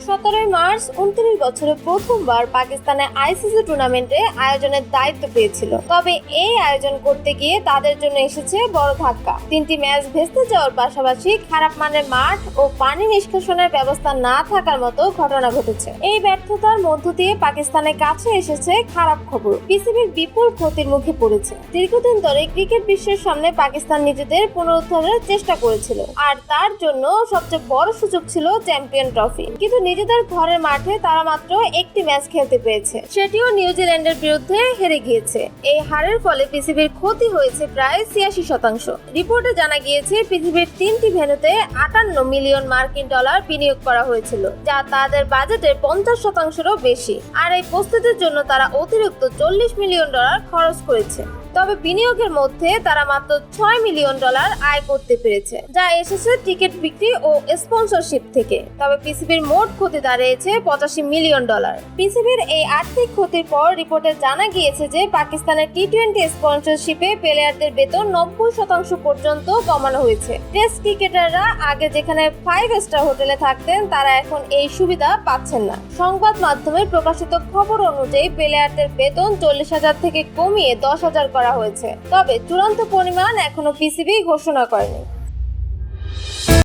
17 March 29 বছরে প্রথমবার পাকিস্তানে আইসিসি টুর্নামেন্টে আয়োজনের দায়িত্ব পেয়েছিল। তবে এই আয়োজন করতে গিয়ে তাদের জন্য এসেছে বড় ধাক্কা। 3টি ম্যাচ ভেস্তে যাওয়ার পাশাপাশি খারাপ মানের মাঠ ও পানি নিষ্কাশনের ব্যবস্থা না থাকার মতো ঘটনা ঘটেছে। এই ব্যর্থতার মধ্য দিয়ে পাকিস্তানের কাছে এসেছে খারাপ খবর। পিসিবির বিপুল ক্ষতির মুখে পড়েছে। দীর্ঘদিন ধরে ক্রিকেট বিশ্বের সামনে পাকিস্তান নিজেদের পুনরুদ্ধারের চেষ্টা করেছিল, আর তার জন্য সবচেয়ে বড় সুযোগ ছিল চ্যাম্পিয়ন ট্রফি। কিন্তু নিজেদের ঘরের মাঠে তারা মাত্র একটি ম্যাচ খেলতে পেরেছে, সেটিও নিউজিল্যান্ডের বিরুদ্ধে হেরে গিয়েছে। এই হারের ফলে পিসিবির ক্ষতি হয়েছে প্রায় 86%। রিপোর্টে জানা গিয়েছে পিসিবির 3টি ভেন্যুতে 58 মিলিয়ন মার্কিন ডলার বিনিয়োগ করা হয়েছিল, যা তাদের বাজেটের 50%-রও বেশি। আর এই প্রস্তুতির জন্য তারা অতিরিক্ত 40 মিলিয়ন ডলার খরচ করেছে। তবে বিনিয়োগের মধ্যে তারা মাত্র 6 মিলিয়ন ডলার আয় করতে পেরেছে, যা এসেছে টিকিট বিক্রি ও স্পন্সরশিপ থেকে। তবে পিসিবির মোট ক্ষতি দাঁড়িয়েছে 85 মিলিয়ন ডলার। পিসিবির এই আর্থিক ক্ষতির পর রিপোর্টে জানা গিয়েছে যে পাকিস্তানের টি-20 স্পন্সরশিপে প্লেয়ারদের বেতন 90% পর্যন্ত কমানো হয়েছে। টেস্ট ক্রিকেটাররা আগে যেখানে 5 স্টার হোটেলে থাকতেন, তারা এখন এই সুবিধা পাচ্ছেন না। সংবাদ মাধ্যমে প্রকাশিত খবর অনুযায়ী প্লেয়ারদের বেতন 40,000 থেকে কমিয়ে 10,000 করা হয়েছে। তবে চূড়ান্ত পরিমাণ এখনো পিসিবি ঘোষণা করেনি।